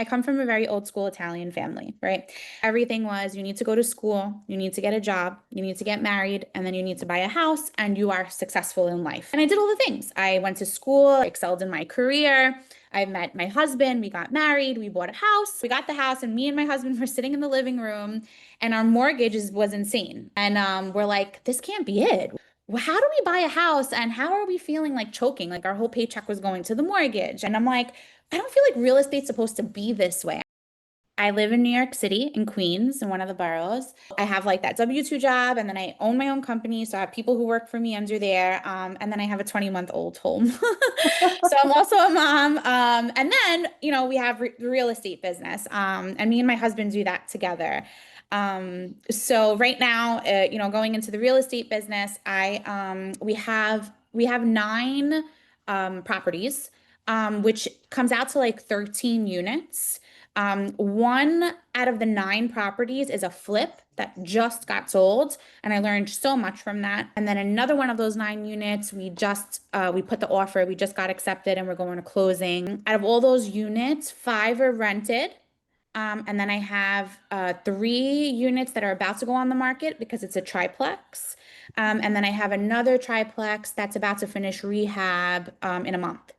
I come from a very old school Italian family, right? Everything was you need to go to school, you need to get a job, you need to get married, and then you need to buy a house, and you are successful in life. And I did all the things. I went to school, excelled in my career. I met my husband, we got married, we bought a house. We got the house, and me and my husband were sitting in the living room, and our was insane. And we're like, this can't be it. How do we buy a house and how are we feeling like choking? Like our whole paycheck was going to the mortgage. And I'm like, I don't feel like real estate's supposed to be this way. I live in New York City, in Queens, in one of the boroughs. I have like that W-2 job, and then I own my own company. So I have people who work for me under there. And then I have a 20-month-old home. So I'm also a mom. And then, we have the real estate business. And me and my husband do that together. So right now, going into the real estate business, we have nine properties, which comes out to like 13 units. One out of the nine properties is a flip that just got sold, and I learned so much from that. And then another one of those nine units, we put the offer, we just got accepted, and we're going to closing. Out of all those units, five are rented. And then I have three units that are about to go on the market because it's a triplex. And then I have another triplex that's about to finish rehab in a month.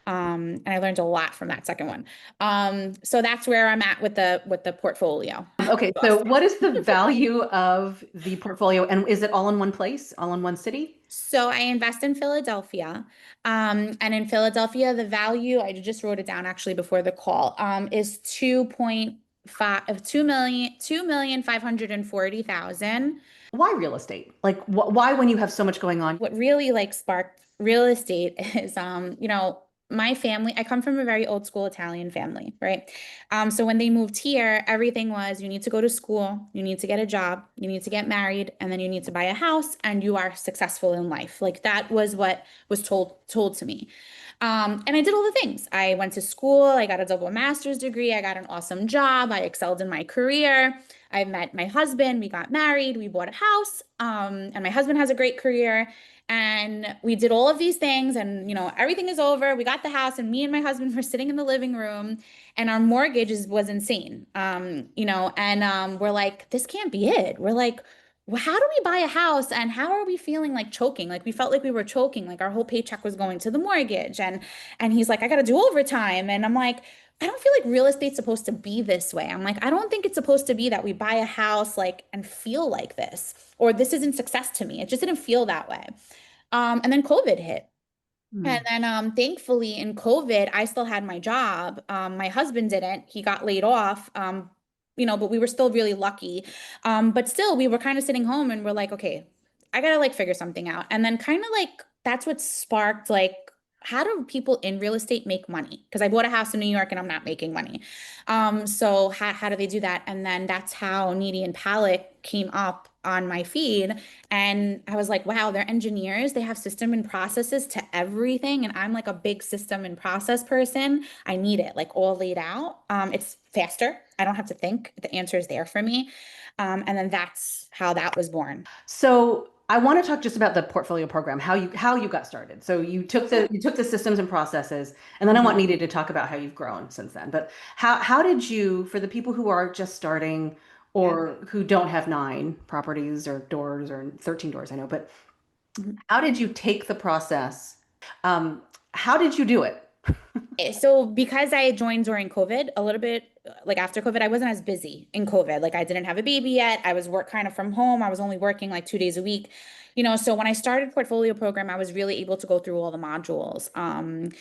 And I learned a lot from that second one. So that's where I'm at with the portfolio. Okay, so what is the value of the portfolio, and is it all in one place, all in one city? So I invest in Philadelphia. And in Philadelphia, the value, I just wrote it down actually before the call, is 2.5 2,540,000. Why real estate? Like, why when you have so much going on? What really like sparked real estate is, my family, I come from a very old school Italian family, right? So when they moved here, everything was you need to go to school, you need to get a job, you need to get married, and then you need to buy a house, and you are successful in life. Like that was what was told to me. And I did all the things. I went to school, I got a double master's degree, I got an awesome job, I excelled in my career. I met my husband, we got married, we bought a house, and my husband has a great career. And we did all of these things, and everything is over. We got the house, and me and my husband were sitting in the living room, and our was insane. And we're like, this can't be it. We're like, well, how do we buy a house and how are we feeling like choking? Like we felt like we were choking, like our whole paycheck was going to the mortgage. And he's like, I gotta do overtime. And I'm like, I don't feel like real estate's supposed to be this way. I'm like, I don't think it's supposed to be that we buy a house like and feel like this, or this isn't success to me. It just didn't feel that way. And then COVID hit. Hmm. And then thankfully in COVID, I still had my job. My husband didn't. He got laid off. But we were still really lucky. But still, we were kind of sitting home and we're like, okay, I gotta like figure something out. And then kind of like that's what sparked like, how do people in real estate make money? Because I bought a house in New York and I'm not making money. So how do they do that? And then that's how Needy and Palak came up on my feed. And I was like, wow, they're engineers. They have system and processes to everything. And I'm like a big system and process person. I need it like all laid out. It's faster. I don't have to think. The answer is there for me. And then that's how that was born. So I want to talk just about the portfolio program, how you got started. So you took the systems and processes, and then I want Mhm. Needy to talk about how you've grown since then. But how did you, for the people who are just starting Yeah. or who don't have nine properties or doors or 13 doors, I know, but Mhm. how did you take the process? How did you do it? So because I joined during COVID, a little bit like after COVID, I wasn't as busy in COVID. Like I didn't have a baby yet. I was work kind of from home. I was only working like 2 days a week. So when I started portfolio program, I was really able to go through all the modules. And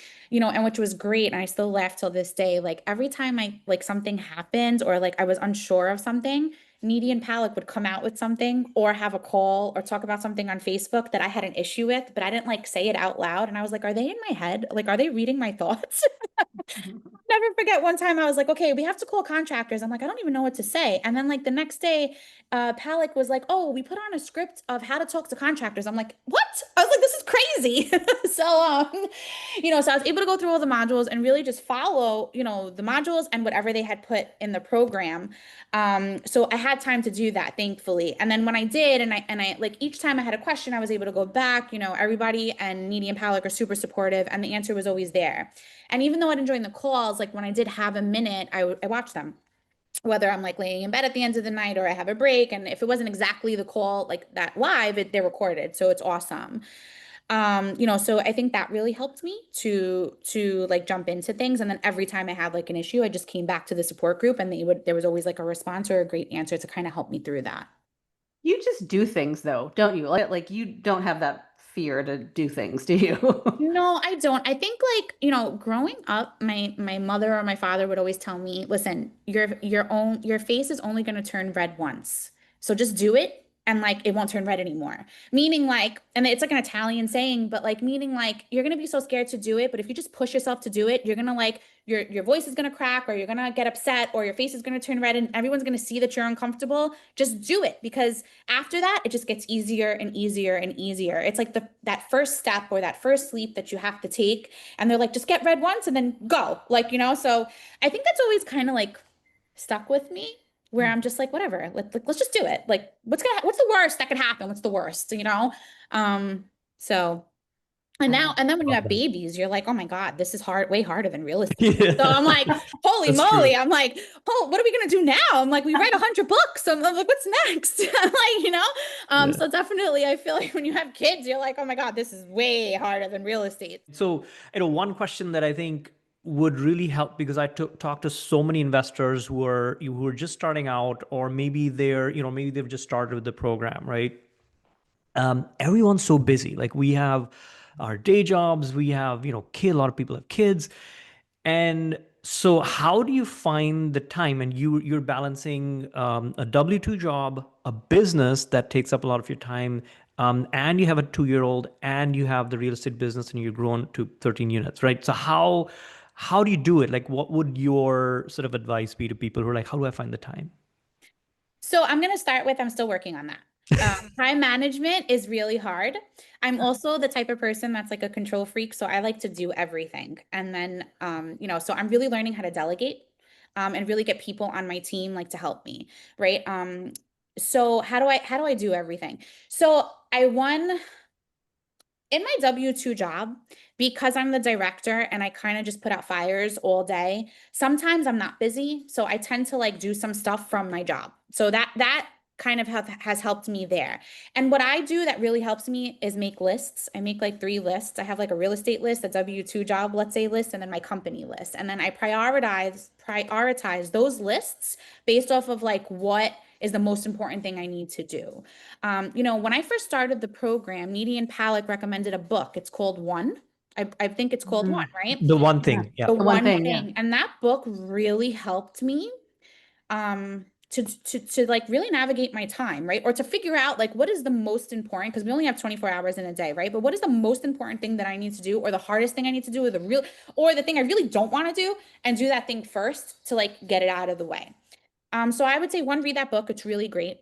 which was great. And I still laugh till this day. Like every time I like something happened or like I was unsure of something, Needy and Palak would come out with something or have a call or talk about something on Facebook that I had an issue with, but I didn't like say it out loud. And I was like, are they in my head? Like, are they reading my thoughts? Never forget one time I was like, okay, we have to call contractors. I'm like, I don't even know what to say. And then like the next day, Palak was like, oh, we put on a script of how to talk to contractors. I'm like, what? I was like, this is crazy. So I was able to go through all the modules and really just follow, the modules and whatever they had put in the program. So I had had time to do that, thankfully. And then when I did, and I like each time I had a question, I was able to go back. Everybody and Needy and Palick are super supportive, and the answer was always there. And even though I didn't join the calls, like when I did have a minute, I watched them, whether I'm like laying in bed at the end of the night or I have a break. And if it wasn't exactly the call like that live, they're recorded. So it's awesome. So I think that really helped me to like jump into things. And then every time I had like an issue, I just came back to the support group and there was always like a response or a great answer to kind of help me through that. You just do things though, don't you? Like you don't have that fear to do things, do you? No, I don't. I think like, growing up, my mother or my father would always tell me, listen, your face is only going to turn red once. So just do it and like it won't turn red anymore. Meaning like, and it's like an Italian saying, but like meaning like you're going to be so scared to do it, but if you just push yourself to do it, you're going to like your voice is going to crack or you're going to get upset or your face is going to turn red and everyone's going to see that you're uncomfortable. Just do it because after that, it just gets easier and easier and easier. It's like that first step or that first leap that you have to take. And they're like, just get red once and then go. So I think that's always kind of like stuck with me where I'm just like, whatever, let's just do it. Like, what's the worst that could happen? What's the worst? Um, so and then when you Love have that. babies, you're like, oh my God, this is hard, way harder than real estate. So Yeah, I'm like, holy that's true. moly. I'm like, oh, what are we gonna do now? I'm like, we read 100 books. I'm like, what's next? I'm Yeah. so definitely I feel like when you have kids, you're like, oh my God, this is way harder than real estate. So, one question that I think would really help because I talked to so many investors who are just starting out, or maybe maybe they've just started with the program, right? Everyone's so busy. Like we have our day jobs, we have, a lot of people have kids. And so how do you find the time? And you're balancing a W-2 job, a business that takes up a lot of your time, and you have a 2-year-old, and you have the real estate business, and you've grown to 13 units, right? So how do you do it? Like, what would your sort of advice be to people who are like, how do I find the time? So I'm going to start with I'm still working on that. Time management is really hard. I'm also the type of person that's like a control freak, so I like to do everything. And then, so I'm really learning how to delegate, and really get people on my team like to help me, right? So how do I do everything? So I won in my W-2 job, because I'm the director and I kind of just put out fires all day, sometimes I'm not busy. So I tend to like do some stuff from my job. So that kind of has helped me there. And what I do that really helps me is make lists. I make like 3 lists. I have like a real estate list, a W-2 job, let's say list, and then my company list. And then I prioritize those lists based off of like what is the most important thing I need to do. When I first started the program, Needy and Palick recommended a book. It's called One. I think it's called One, Mhm. right? The one Yeah. thing, yeah. The The one one thing, yeah. thing. And that book really helped me to like really navigate my time, right? Or to figure out like what is the most important, because we only have 24 hours in a day, right? But what is the most important thing that I need to do, or the hardest thing I need to do, or the thing I really don't want to do, and do that thing first to like get it out of the way. So I would say 1, read that book. It's really great.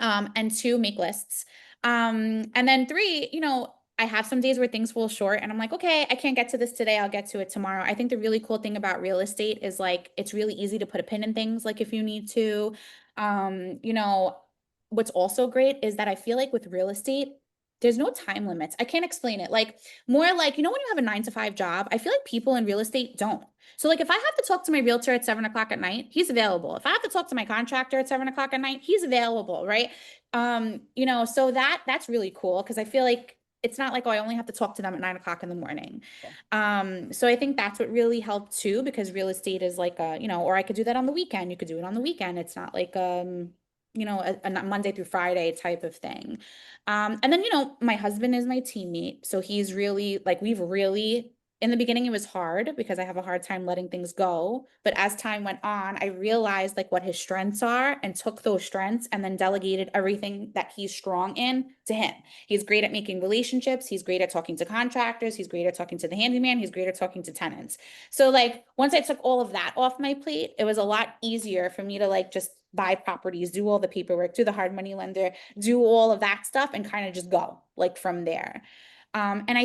And 2, make lists. And then 3, I have some days where things fall short and I'm like, okay, I can't get to this today. I'll get to it tomorrow. I think the really cool thing about real estate is like, it's really easy to put a pin in things, like if you need to. Um, you know, what's also great is that I feel like with real estate, there's no time limits. I can't explain it. Like more like, when you have a 9 to 5 job, I feel like people in real estate don't. So like if I have to talk to my realtor at 7 o'clock at night, he's available. If I have to talk to my contractor at 7 o'clock at night, he's available, right? So that's really cool because I feel like it's not like, oh, I only have to talk to them at 9 o'clock in the morning. So I think that's what really helped too, because real estate is like or I could do that on the weekend. You could do it on the weekend. It's not like a Monday through Friday type of thing. And then, my husband is my teammate. So he's really like, in the beginning, it was hard because I have a hard time letting things go. But as time went on, I realized like what his strengths are and took those strengths and then delegated everything that he's strong in to him. He's great at making relationships. He's great at talking to contractors. He's great at talking to the handyman. He's great at talking to tenants. So like once I took all of that off my plate, it was a lot easier for me to like just buy properties, do all the paperwork, do the hard money lender, do all of that stuff and kind of just go like from there. And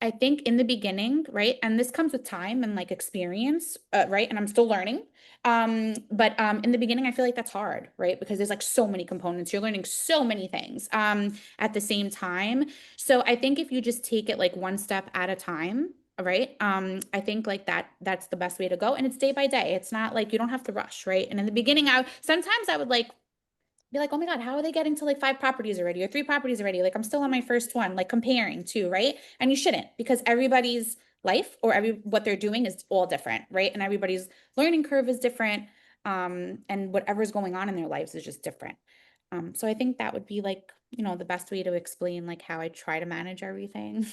I think in the beginning, right? And this comes with time and like experience, right? And I'm still learning. But in the beginning, I feel like that's hard, right? Because there's like so many components. You're learning so many things at the same time. So I think if you just take it like one step at a time, right? I think like that's the best way to go. And it's day by day. It's not like you don't have to rush, right? And in the beginning, sometimes I would like be like, oh my God, how are they getting to like 5 properties already or 3 properties already? Like I'm still on my first one, like comparing too, right? And you shouldn't, because everybody's life or what they're doing is all different, right? And everybody's learning curve is different. And whatever's going on in their lives is just different. So I think that would be like, the best way to explain like how I try to manage everything.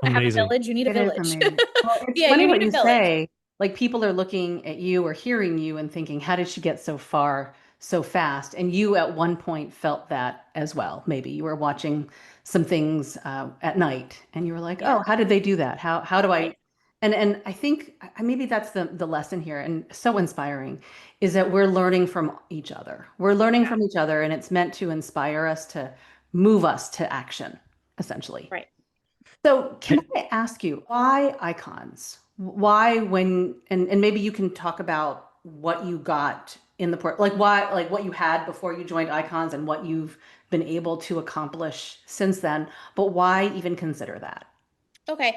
I have a Amazing. village, you need a It is village. amazing. Well, it's Yeah, you funny what need a you village. say. Like people are looking at you or hearing you and thinking, how did she get so far so fast? And you at one point felt that as well. Maybe you were watching some things at night and you were like, Yeah, oh, how did they do that? How do right, I? And I think maybe that's the lesson here and so inspiring is that we're learning from each other. We're learning yeah, from each other and it's meant to inspire us to move us to action, essentially. right. So can I ask you why icons? Why and maybe you can talk about what you got in the port, like why, like what you had before you joined icons and what you've been able to accomplish since then, but why even consider that? Okay.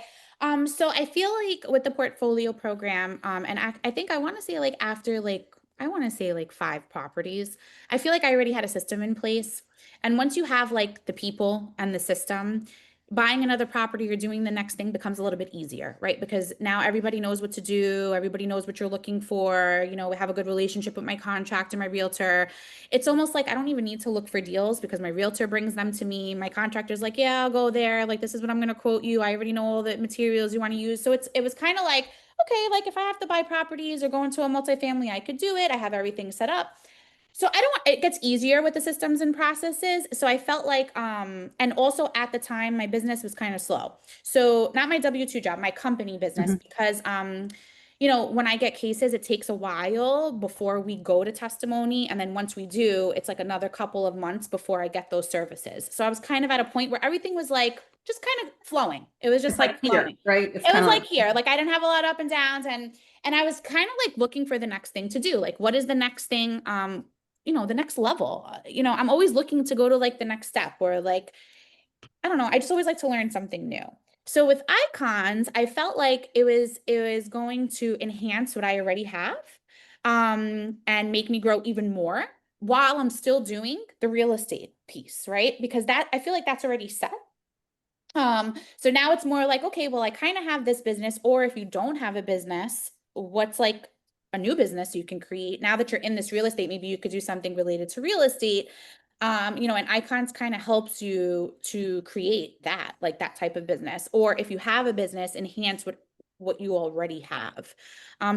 So I feel like with the portfolio program, and I think I want to say like after like I want to say like 5 properties, I feel like I already had a system in place. And once you have like the people and the system, buying another property or doing the next thing becomes a little bit easier, right? Because now everybody knows what to do, everybody knows what you're looking for, we have a good relationship with my contractor, my realtor. It's almost like I don't even need to look for deals because my realtor brings them to me. My contractor's like, yeah, I'll go there. Like, this is what I'm going to quote you. I already know all the materials you want to use. So it was kind of like, okay, like if I have to buy properties or go into a multifamily, I could do it. I have everything set up. So I don't want, it gets easier with the systems and processes. So I felt like, and also at the time, my business was kind of slow. So not my W-2 job, my company business, Mhm. because, when I get cases, it takes a while before we go to testimony. And then once we do, it's like another couple of months before I get those services. So I was kind of at a point where everything was like just kind of flowing. It was just It's like like here, flowing. right? It's It was kind of like like, here, like I didn't have a lot of up and downs and I was kind of like looking for the next thing to do. Like, what is the next thing? The next level. I'm always looking to go to like the next step or like, I don't know. I just always like to learn something new. So with icons, I felt like it was going to enhance what I already have, and make me grow even more while I'm still doing the real estate piece, right? Because that I feel like that's already set. So now it's more like, okay, well, I kind of have this business, or if you don't have a business, what's like a new business you can create now that you're in this real estate? Maybe you could do something related to real estate. And icons kind of helps you to create that, like that type of business. Or if you have a business, enhance what you already have.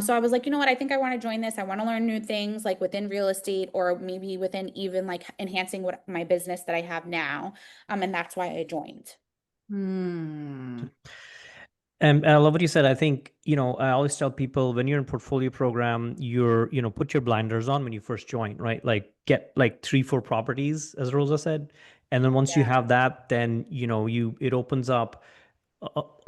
So I was like, you know what, I think I want to join this. I want to learn new things like within real estate or maybe within even like enhancing what my business that I have now. And that's why I joined. hmm. And I love what you said. I think, I always tell people when you're in portfolio program, put your blinders on when you first join, right? Like get like 3, 4 properties, as Rosa said. And then once you Yeah. have that, then, it opens up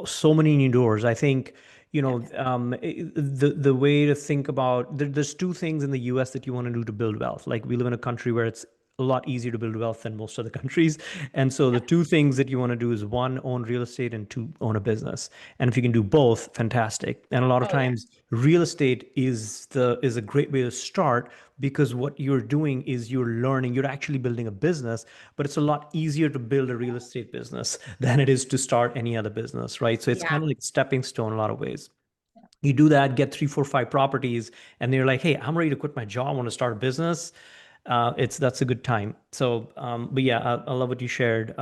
so many new doors. I think, Yes. the way to think about there's 2 things in the US that you want to do to build wealth. Like we live in a country where it's a lot easier to build wealth than most other countries. And so the Yep. 2 things that you want to do is 1, own real estate, and 2, own a business. And if you can do both, fantastic. And a lot of Oh yeah. times real estate is a great way to start because what you're doing is you're learning, you're actually building a business, but it's a lot easier to build a real estate business than it is to start any other business, right? So it's Yeah. kind of like stepping stone in a lot of ways. You do that, get 3, 4, 5 properties, and they're like, "Hey, I'm ready to quit my job. I want to start a business." That's a good time. So, but yeah, I love what you shared,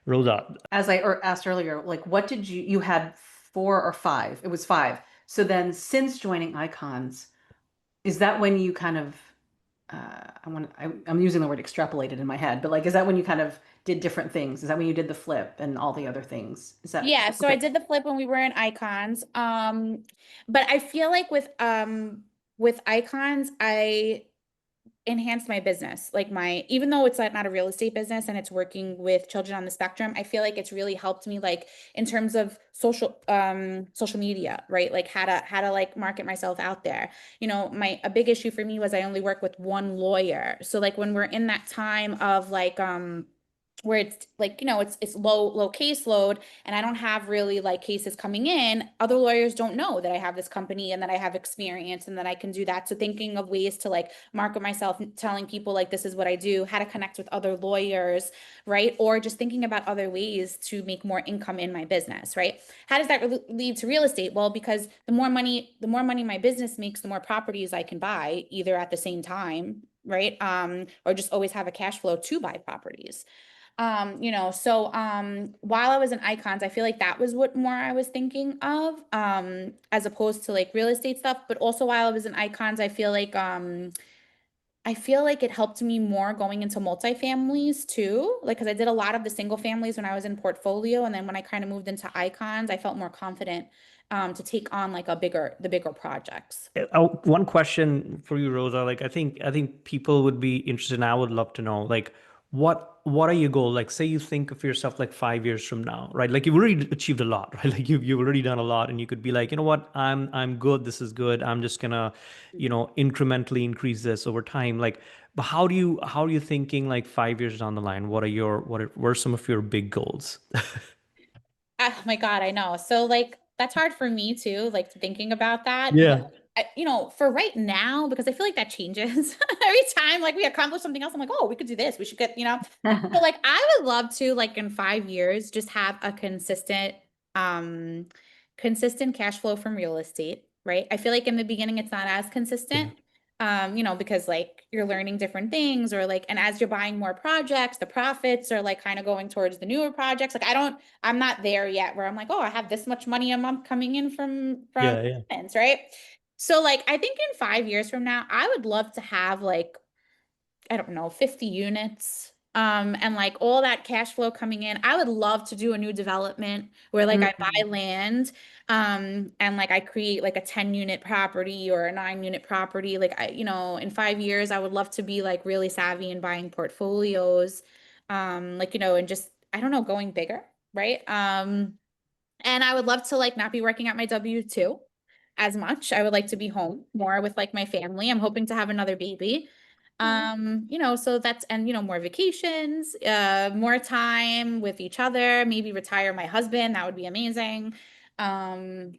Rosa. As asked earlier, like what did you had 4 or 5? It was 5. So then since joining icons, is that when you kind of I'm using the word extrapolated in my head, but like, is that when you kind of did different things? Is that when you did the flip and all the other things? Is that Yeah, so I okay? did the flip when we were in icons. But I feel like with icons, enhanced my business. Like even though it's like not a real estate business and it's working with children on the spectrum, I feel like it's really helped me like in terms of social media, right? Like how to like market myself out there. A big issue for me was I only work with one lawyer. So like when we're in that time of like where it's like, it's low caseload and I don't have really like cases coming in, other lawyers don't know that I have this company and that I have experience and that I can do that. So thinking of ways to like market myself, telling people like this is what I do, how to connect with other lawyers, right? Or just thinking about other ways to make more income in my business, right? How does that lead to real estate? Well, because the more money my business makes, the more properties I can buy either at the same time, right? Or just always have a cash flow to buy properties. While I was in icons, I feel like that was what more I was thinking of, as opposed to like real estate stuff. But also while I was in icons, I feel like it helped me more going into multifamilies too. Like, cause I did a lot of the single families when I was in portfolio. And then when I kind of moved into icons, I felt more confident, to take on like the bigger projects. One question for you, Rosa. Like, I think people would be interested, and I would love to know, like, what are your goals? Like, say you think of yourself like 5 years from now, right? Like, you've already achieved a lot, right? Like, you've already done a lot, and you could be like, you know what, I'm good. This is good. I'm just gonna, incrementally increase this over time. Like, but how are you thinking like 5 years down the line? What are some of your big goals? Oh my God, I know. So like that's hard for me too, like thinking about that. But Yeah. for right now, because I feel like that changes every time like we accomplish something else. I'm like, oh, we could do this. We should get. So like I would love to like in 5 years just have a um consistent cash flow from real estate, right? I feel like in the beginning it's not as Yeah. consistent. Because like you're learning different things or like and as you're buying more projects, the profits are like kind of going towards the newer projects. Like I'm not there yet where I'm like, oh, I have this much money a month coming in from Yeah. Yeah. tenants, right? So like I think in 5 years from now, I would love to have like I don't know, 50 units. And like all that cash flow coming in. I would love to do a new development where like I buy Mhm. land, and like I create like a 10-unit property or a 9-unit property. Like in 5 years, I would love to be like really savvy in buying portfolios. And just I don't know, going bigger, right? And I would love to like not be working at my W-2 as much. I would like to be home more with like my family. I'm hoping to have another baby. So that's and more vacations, more time with each other, maybe retire my husband. That would be amazing. Um,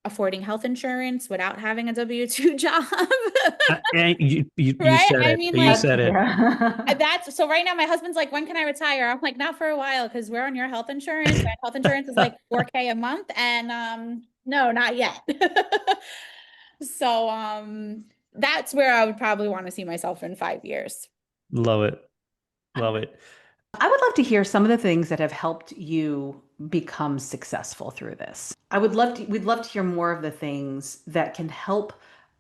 Affording health insurance without having a W-2 job. And you Right? said I it. mean, You like said it. Yeah. that's so right now my husband's like, when can I retire? I'm like, not for a while because we're on your health insurance and health insurance is like 4K a month and no, not yet. So that's where I would probably want to see myself in 5 years. Love it. Love it. I would love to hear some of the things that have helped you become successful through this. We'd love to hear more of the things that can help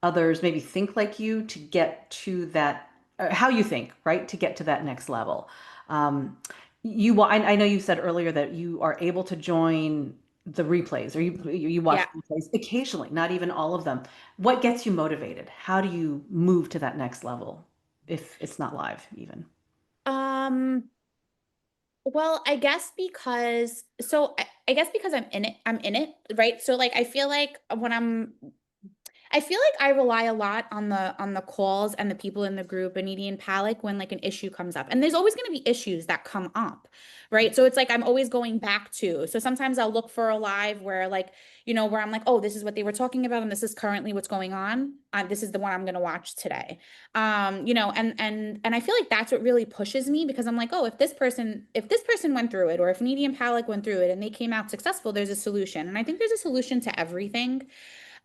others maybe think like you to get to that, how you think, right? To get to that next level. Um, I know you said earlier that you are able to join the replays or you watch Yeah. replays occasionally, not even all of them. What gets you motivated? How do you move to that next level if it's not live even? Um, well, I guess because I'm in it, right? So like I feel like I feel like I rely a lot on the calls and the people in the group and Edie and Palik when like an issue comes up. And there's always going to be issues that come up, right? So it's like I'm always going back to. So sometimes I'll look for a live where like, where I'm like, oh, this is what they were talking about and this is currently what's going on. This is the one I'm going to watch today. And I feel like that's what really pushes me because I'm like, oh, if this person went through it or if Edie and Palik went through it and they came out successful, there's a solution. And I think there's a solution to everything.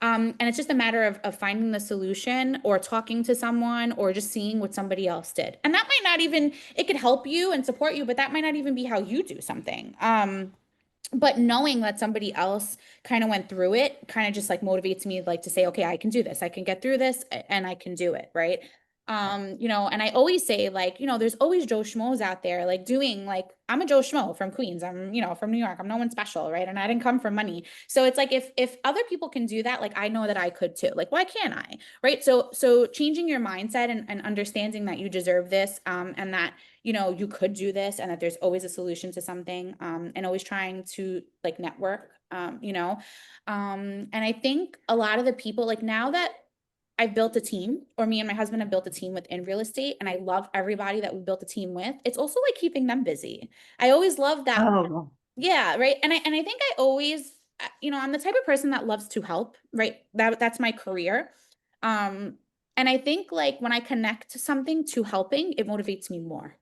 And it's just a matter of finding the solution or talking to someone or just seeing what somebody else did. And that might not even, it could help you and support you, but that might not even be how you do something. But knowing that somebody else kind of went through it kind of just like motivates me like to say, okay, I can do this. I can get through this and I can do it. Right. You know, and I always say like, you know, there's always Joe Schmoes out there like doing like, I'm a Joe Schmo from Queens. I'm, you know, from New York. I'm no one special, right? And I didn't come from money. So it's like if other people can do that, like I know that I could too. Like, why can't I? Right. So changing your mindset and understanding that you deserve this, and that, you know, you could do this and that there's always a solution to something, and always trying to like network, you know. And I think a lot of the people like now that I've built a team, or me and my husband have built a team within real estate, and I love everybody that we built a team with. It's also like keeping them busy. I always love that. Oh, Yeah, right. And I think I always, you know, I'm the type of person that loves to help, right? That's my career. Um, and I think like when I connect to something to helping, it motivates me more.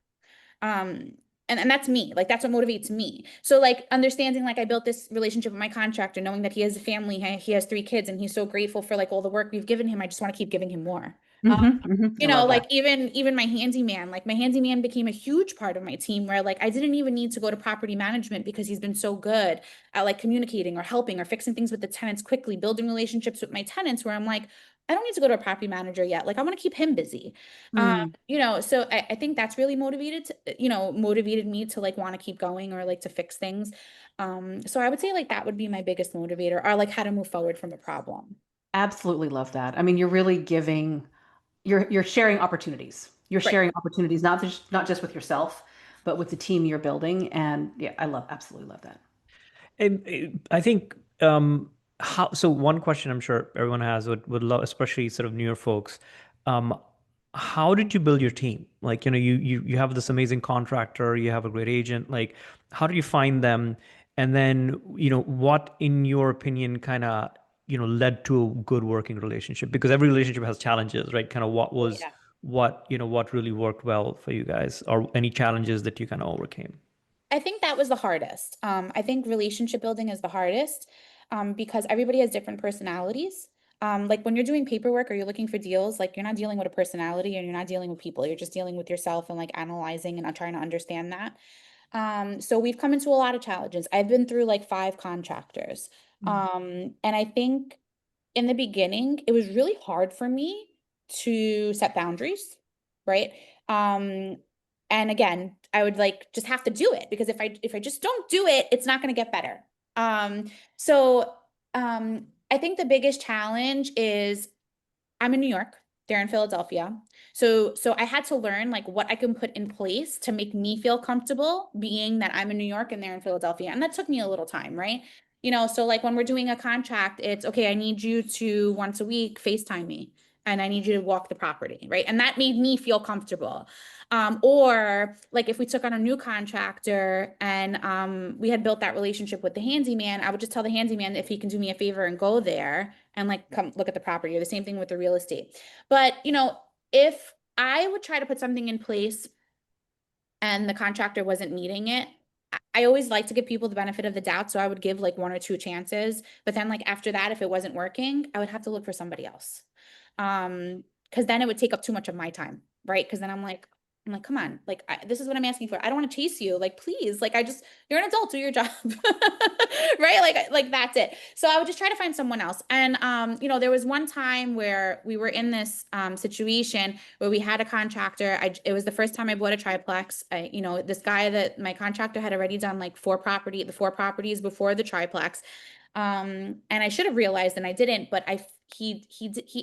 Um, and that's me, like that's what motivates me. So like understanding like I built this relationship with my contractor, knowing that he has a family, he has 3 kids, and he's so grateful for like all the work we've given him. I just want to keep giving him more. I You know, love that. like even my handyman, like my handyman became a huge part of my team where like I didn't even need to go to property management because he's been so good at like communicating or helping or fixing things with the tenants quickly, building relationships with my tenants where I'm like, I don't need to go to a property manager yet. Like I want to keep him busy. Mm. You know, so I think that's really motivated me to like want to keep going or like to fix things. So I would say like that would be my biggest motivator, or like how to move forward from a problem. Absolutely love that. I mean, you're really giving, you're sharing opportunities. You're Right. sharing opportunities, not just with yourself, but with the team you're building. And yeah, absolutely love that. I think how so one question I'm sure everyone has would love, especially sort of newer folks. Um, how did you build your team? Like, you know, you have this amazing contractor, you have a great agent. Like, how did you find them? And then, you know, what in your opinion kind of, you know, led to a good working relationship? Because every relationship has challenges, right? Kind of what really worked well for you guys, or any challenges that you kind of overcame? I think that was the hardest. I think relationship building is the hardest, because everybody has different personalities. Like when you're doing paperwork or you're looking for deals, like you're not dealing with a personality and you're not dealing with people. You're just dealing with yourself and like analyzing and trying to understand that. So we've come into a lot of challenges. I've been through like 5 contractors. Mm. And I think in the beginning, it was really hard for me to set boundaries, right? Um, and again, I would like just have to do it because if I just don't do it, it's not going to get better. So I think the biggest challenge is I'm in New York, they're in Philadelphia. So I had to learn like what I can put in place to make me feel comfortable being that I'm in New York and they're in Philadelphia. And that took me a little time, right? You know, so like when we're doing a contract, it's okay, I need you to once a week FaceTime me and I need you to walk the property, right? And that made me feel comfortable. Or like if we took on a new contractor and we had built that relationship with the handyman, I would just tell the handyman if he can do me a favor and go there and like come look at the property, or the same thing with the real estate. But you know, if I would try to put something in place and the contractor wasn't meeting it, I always like to give people the benefit of the doubt. So I would give like 1 or 2 chances. But then like after that, if it wasn't working, I would have to look for somebody else. Because then it would take up too much of my time, right? Because then I'm like, come on, like this is what I'm asking for. I don't want to chase you, like please, like you're an adult, do your job, right? Like that's it. So I would just try to find someone else. And you know, there was one time where we were in this situation where we had a contractor. It was the first time I bought a triplex. You know, this guy that my contractor had already done like the 4 properties before the triplex. And I should have realized and I didn't, but he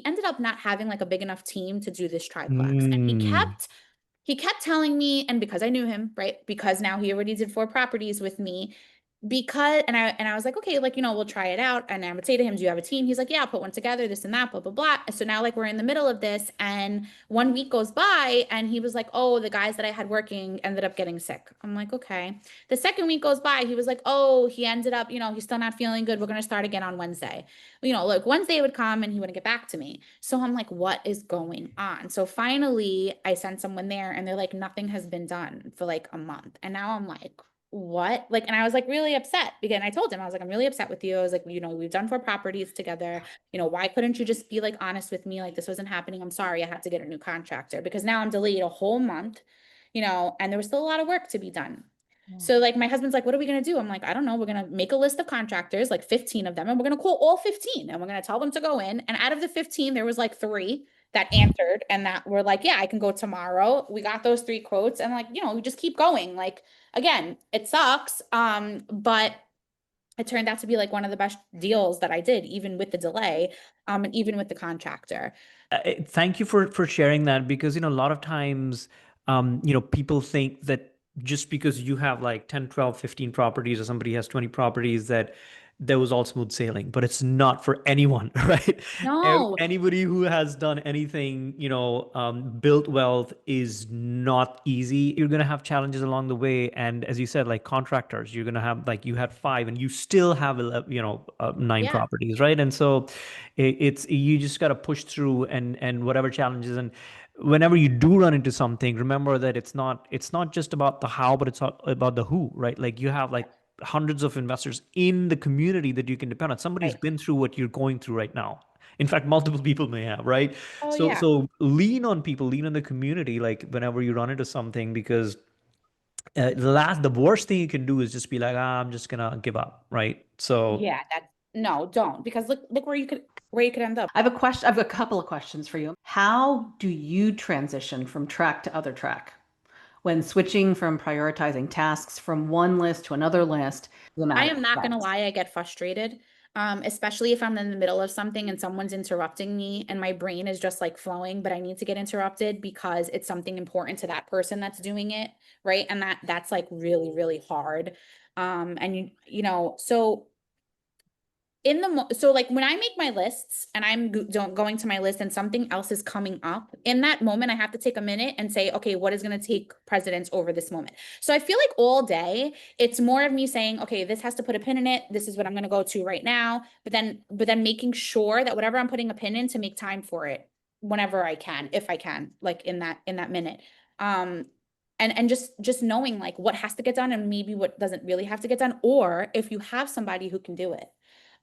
ended up not having like a big enough team to do this triplex. And Mm. he kept telling me, and because I knew him, right? Because now he already did 4 properties with me. And I was like, okay, like, you know, we'll try it out. And I would say to him, do you have a team? He's like, yeah, I'll put one together, this and that, blah, blah, blah. So now like we're in the middle of this, and 1 week goes by and he was like, oh, the guys that I had working ended up getting sick. I'm like, okay. The second week goes by, he was like, oh, he ended up, you know, he's still not feeling good. We're gonna start again on Wednesday. You know, look, Wednesday would come and he wouldn't get back to me. So I'm like, what is going on? So finally I sent someone there and they're like, nothing has been done for like a month. And now I'm like, what? Like, and I was like really upset because I told him, I was like, I'm really upset with you. I was like, you know, we've done 4 properties together. You know, why couldn't you just be like honest with me? Like, this wasn't happening. I'm sorry. I had to get a new contractor because now I'm delayed a whole month, you know, and there was still a lot of work to be done. Yeah. So like my husband's like, what are we going to do? I'm like, I don't know. We're going to make a list of contractors, like 15 of them, and we're going to call all 15 and we're going to tell them to go in. And out of the 15, there was like 3 that answered and that were like, yeah, I can go tomorrow. We got those 3 quotes and like, we just keep going. Like, again, it sucks. But it turned out to be like one of the best deals that I did, even with the delay, and even with the contractor. Thank you for sharing that, because a lot of times people think that just because you have like 10, 12, 15 properties, or somebody has 20 properties, that there was all smooth sailing, but it's not for anyone, right? No. Anybody who has done anything, built wealth is not easy. You're going to have challenges along the way. And as you said, like contractors, you're going to have, like, you had 5 and you still have 11, 9 Yeah. properties, right? And so it's, you just got to push through, and whatever challenges. And whenever you do run into something, remember that it's not just about the how, but it's about the who, right? Like, you have like hundreds of investors in the community that you can depend on. Somebody's Right. been through what you're going through right now. In fact, multiple people may have, right? Oh, So yeah. so lean on people, lean on the community, like whenever you run into something, because the worst thing you can do is just be like, I'm just gonna give up, right? So Yeah, no, don't, because look where you could end up. I have a question. I have a couple of questions for you. How do you transition from track to other track when switching from prioritizing tasks from one list to another list? I am not gonna lie, I get frustrated. Especially if I'm in the middle of something and someone's interrupting me and my brain is just like flowing, but I need to get interrupted because it's something important to that person that's doing it, right? And that's like really, really hard. And so so like when I make my lists and I'm going to my list and something else is coming up, in that moment I have to take a minute and say, okay, what is going to take precedence over this moment? So I feel like all day it's more of me saying, okay, this has to put a pin in it, this is what I'm going to go to right now, but then making sure that whatever I'm putting a pin in, to make time for it whenever I can, if I can, like in that minute. And just knowing like what has to get done and maybe what doesn't really have to get done, or if you have somebody who can do it.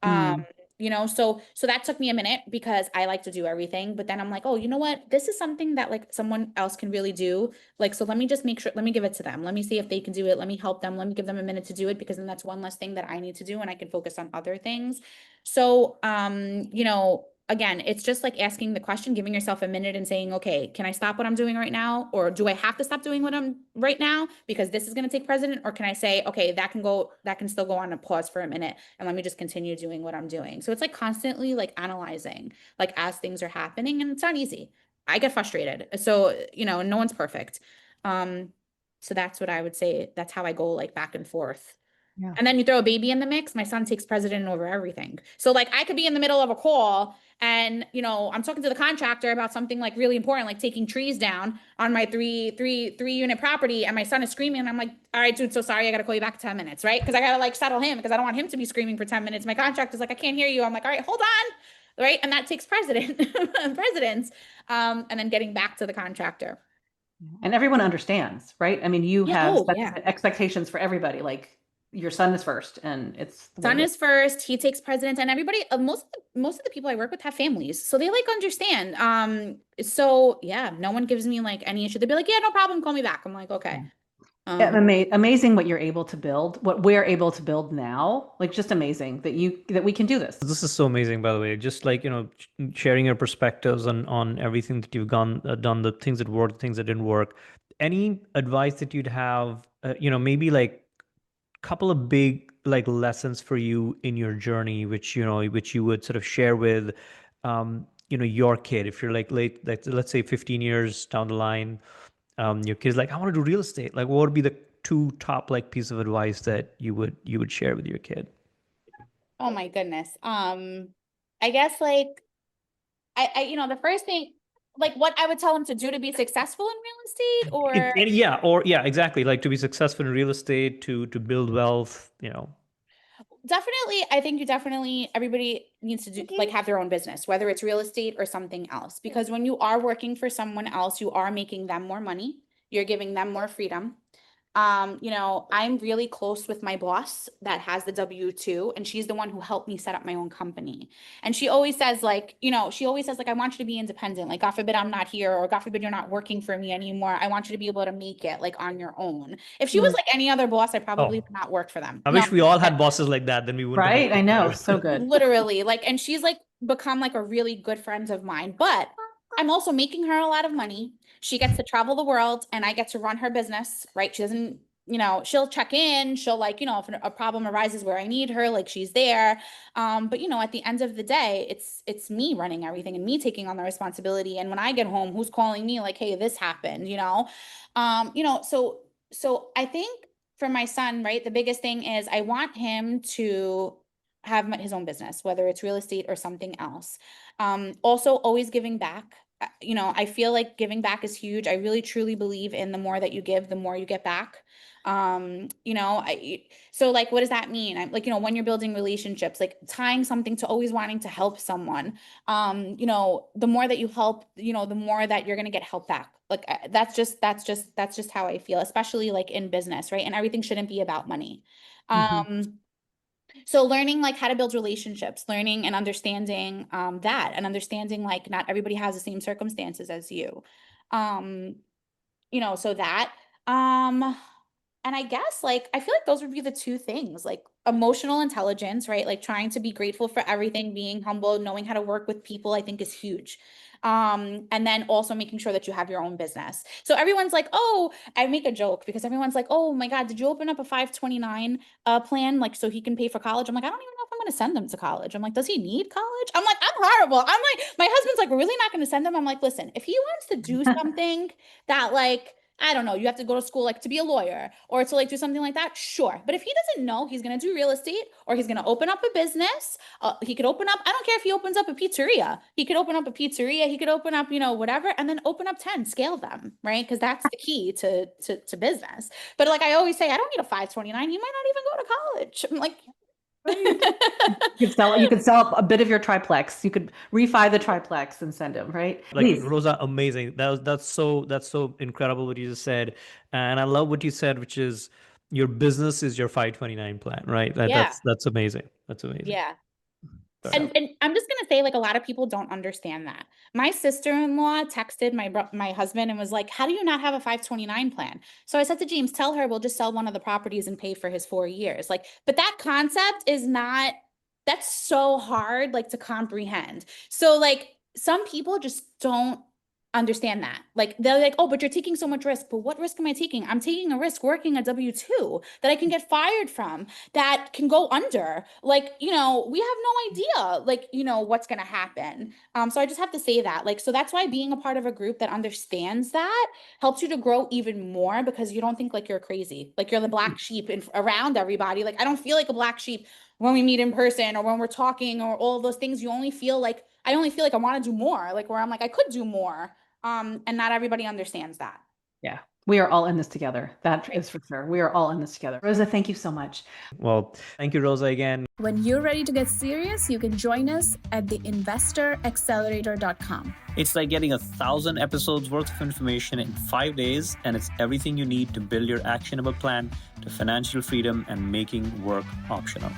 Um, Mm. so that took me a minute because I like to do everything, but then I'm like, oh, you know what? This is something that like someone else can really do. Like, so let me just make sure, let me give it to them. Let me see if they can do it. Let me help them. Let me give them a minute to do it, because then that's one less thing that I need to do and I can focus on other things. So, again, it's just like asking the question, giving yourself a minute and saying, okay, can I stop what I'm doing right now? Or do I have to stop doing what I'm right now because this is going to take precedent? Or can I say, okay, that can still go on a pause for a minute and let me just continue doing what I'm doing. So it's like constantly like analyzing, like as things are happening, and it's not easy. I get frustrated. So, no one's perfect. So that's what I would say. That's how I go like back and forth. Yeah. And then you throw a baby in the mix, my son takes precedent over everything. So like I could be in the middle of a call and I'm talking to the contractor about something like really important, like taking trees down on my three unit property, and my son is screaming and I'm like, all right, dude, so sorry, I gotta call you back in 10 minutes, right? Because I gotta like settle him because I don't want him to be screaming for 10 minutes. My contractor's like, I can't hear you. I'm like, all right, hold on. Right. And that takes precedence. And then getting back to the contractor. And everyone understands, right? I mean, you Yeah. have Oh, yeah. expectations for everybody. Like, your son is first, and it's the way Son it is first, he takes precedence, and everybody, most of the people I work with have families, so they like understand. So yeah, no one gives me like any issue. They'd be like, yeah, no problem, call me back. I'm like, okay. Yeah, Um, amazing what you're able to build, what we're able to build now. Like, just amazing that we can do this. this is so amazing, by the way. Just like, sharing your perspectives on everything that you've done, the things that worked, the things that didn't work. Any advice that you'd have, maybe like couple of big like lessons for you in your journey, which you would sort of share with your kid, if you're like late, like let's say 15 years down the line, your kid's like, I want to do real estate. Like, what would be the 2 top like piece of advice that you would share with your kid? oh my goodness. I guess like the first thing, like what I would tell them to do to be successful in real estate, or Yeah, exactly. Like, to be successful in real estate, to build wealth. definitely, I think everybody needs to do like have their own business, whether it's real estate or something else. Because when you are working for someone else, you are making them more money, you're giving them more freedom. I'm really close with my boss that has the W-2, and she's the one who helped me set up my own company. And she always says like, I want you to be independent. Like, God forbid I'm not here, or God forbid you're not working for me anymore. I want you to be able to make it like on your own. If she was like any other boss, I probably Oh, would not work for them. I No, wish we all had bosses like that, then we wouldn't have Right? I know. entrepreneurs. So good. literally, like, and she's like become like a really good friend of mine. But I'm also making her a lot of money. She gets to travel the world and I get to run her business, right? She doesn't, she'll check in, she'll like, if a problem arises where I need her, like she's there. But at the end of the day, it's me running everything and me taking on the responsibility. And when I get home, who's calling me like, hey, this happened, so I think for my son, right, the biggest thing is I want him to have his own business, whether it's real estate or something else. Also always giving back. I feel like giving back is huge. I really truly believe in the more that you give, the more you get back. So like, what does that mean? I'm like, when you're building relationships, like tying something to always wanting to help someone, the more that you help, the more that you're going to get help back. Like that's just how I feel, especially like in business, right? And everything shouldn't be about money. So learning like how to build relationships, learning and understanding that, and understanding like not everybody has the same circumstances as you. So that. And I guess like I feel like those would be the two things, like emotional intelligence, right? Like trying to be grateful for everything, being humble, knowing how to work with people, I think is huge. And then also making sure that you have your own business. So everyone's like, oh, I make a joke because everyone's like, oh my God, did you open up a 529 plan like so he can pay for college? I'm like, I don't even know if I'm gonna send him to college. I'm like, does he need college? I'm like, I'm horrible. I'm like, my husband's like, we're really not gonna send him. I'm like, listen, if he wants to do something that like I don't know, you have to go to school like to be a lawyer or to like do something like that, sure. But if he doesn't know he's going to do real estate or he's going to open up a business, he could open up, I don't care if he opens up a pizzeria. He could open up a pizzeria, he could open up, whatever, and then open up 10, scale them, right? Because that's the key to business. But like I always say, I don't need a 529. He might not even go to college. I'm like, You could sell a bit of your triplex. You could refi the triplex and send him, right? Like Please. Rosa, amazing. That's so incredible what you just said. And I love what you said, which is your business is your 529 plan, right? Yeah. That's amazing. That's amazing. Yeah. Sorry. And I'm just gonna say, like, a lot of people don't understand that. My sister-in-law texted my husband and was like, "How do you not have a 529 plan?" So I said to James, "Tell her we'll just sell one of the properties and pay for his 4 years." Like, but that concept is not. That's so hard, like, to comprehend. So, like, some people just don't understand that. Like, they're like, "Oh, but you're taking so much risk." But what risk am I taking? I'm taking a risk working a W-2 that I can get fired from, that can go under. Like, we have no idea, like, what's going to happen. So I just have to say that, like, so that's why being a part of a group that understands that helps you to grow even more, because you don't think like you're crazy, like you're the black sheep around everybody. Like, I don't feel like a black sheep when we meet in person or when we're talking or all of those things. I only feel like I want to do more, like where I'm like, I could do more. And not everybody understands that. Yeah, we are all in this together. That is for sure. We are all in this together. Rosa, thank you so much. Well, thank you, Rosa, again. When you're ready to get serious, you can join us at theinvestoraccelerator.com. It's like getting 1,000 episodes worth of information in 5 days, and it's everything you need to build your actionable plan to financial freedom and making work optional.